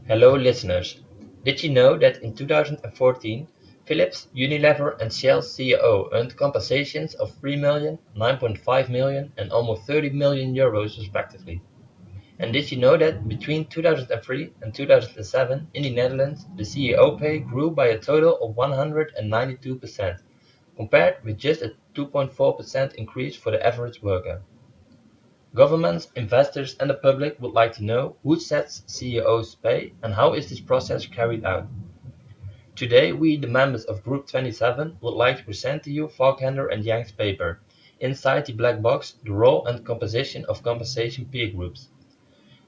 Hello listeners, did you know that in 2014, Philips, Unilever and Shell's CEO earned compensations of 3 million, 9.5 million and almost 30 million euros respectively? And did you know that between 2003 and 2007 in the Netherlands, the CEO pay grew by a total of 192%, compared with just a 2.4% increase for the average worker? Governments, investors and the public would like to know who sets CEOs' pay and how is this process carried out. Today we, the members of Group 27, would like to present to you Faulkender and Yang's paper, Inside the Black Box, the Role and Composition of Compensation Peer Groups.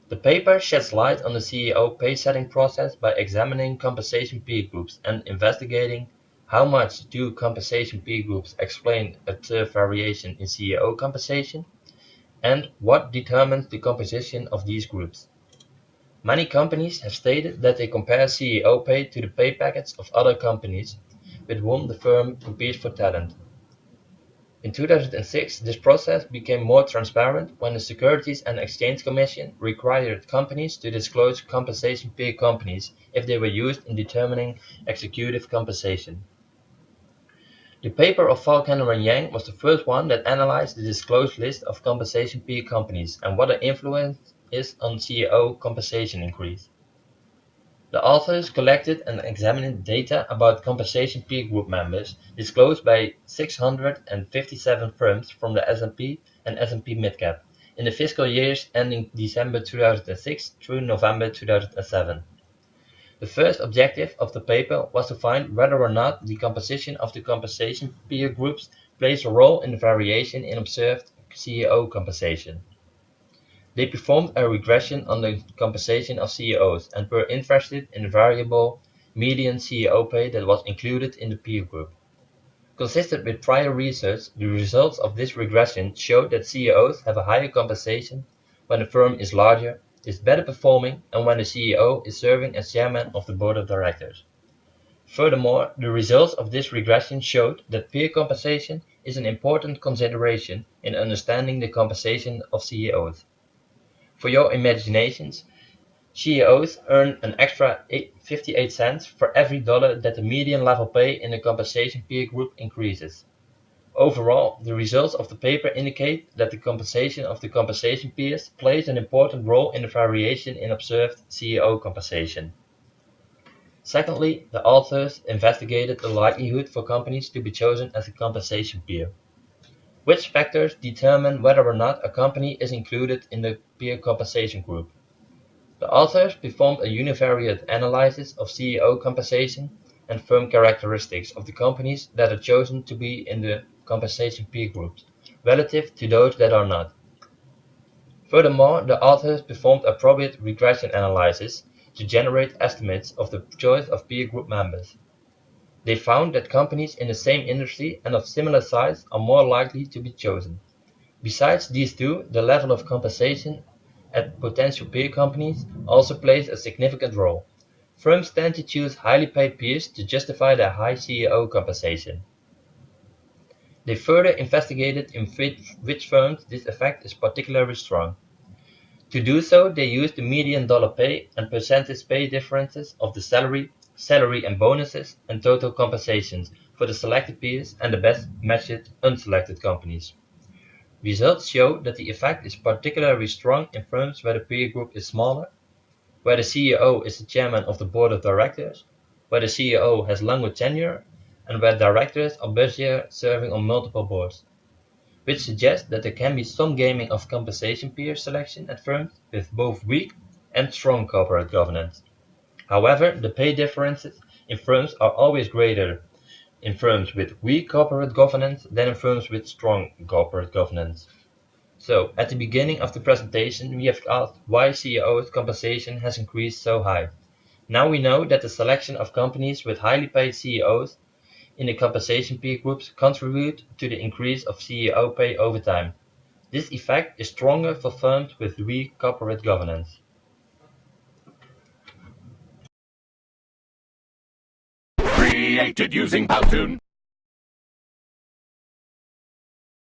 The paper sheds light on the CEO pay-setting process by examining compensation peer groups and investigating how much do compensation peer groups explain a observed variation in CEO compensation, and what determines the composition of these groups. Many companies have stated that they compare CEO pay to the pay packets of other companies with whom the firm competes for talent. In 2006, this process became more transparent when the Securities and Exchange Commission required companies to disclose compensation peer companies if they were used in determining executive compensation. The paper of Faulkender and Yang was the first one that analyzed the disclosed list of compensation peer companies and what their influence is on CEO compensation increase. The authors collected and examined data about compensation peer group members disclosed by 657 firms from the S&P and S&P Midcap in the fiscal years ending December 2006 through November 2007. The first objective of the paper was to find whether or not the composition of the compensation peer groups plays a role in the variation in observed CEO compensation. They performed a regression on the compensation of CEOs and were interested in the variable median CEO pay that was included in the peer group. Consistent with prior research, the results of this regression showed that CEOs have a higher compensation when the firm is larger, is better performing, and when the CEO is serving as chairman of the board of directors. Furthermore, the results of this regression showed that peer compensation is an important consideration in understanding the compensation of CEOs. For your imaginations, CEOs earn an extra 58 cents for every dollar that the median level pay in the compensation peer group increases. Overall, the results of the paper indicate that the compensation of the compensation peers plays an important role in the variation in observed CEO compensation. Secondly, the authors investigated the likelihood for companies to be chosen as a compensation peer. Which factors determine whether or not a company is included in the peer compensation group? The authors performed a univariate analysis of CEO compensation and firm characteristics of the companies that are chosen to be in the compensation peer groups, relative to those that are not. Furthermore, the authors performed a appropriate regression analysis to generate estimates of the choice of peer group members. They found that companies in the same industry and of similar size are more likely to be chosen. Besides these two, the level of compensation at potential peer companies also plays a significant role. Firms tend to choose highly paid peers to justify their high CEO compensation. They further investigated in which firms this effect is particularly strong. To do so, they used the median dollar pay and percentage pay differences of the salary and bonuses, and total compensations for the selected peers and the best matched unselected companies. Results show that the effect is particularly strong in firms where the peer group is smaller, where the CEO is the chairman of the board of directors, where the CEO has longer tenure, and where directors are busier serving on multiple boards, which suggests that there can be some gaming of compensation peer selection at firms with both weak and strong corporate governance. However, the pay differences in firms are always greater in firms with weak corporate governance than in firms with strong corporate governance. So, at the beginning of the presentation, we have asked why CEOs' compensation has increased so high. Now we know that the selection of companies with highly paid CEOs in the compensation peer groups contribute to the increase of CEO pay over time. This effect is stronger for firms with weak corporate governance. Created using Powtoon.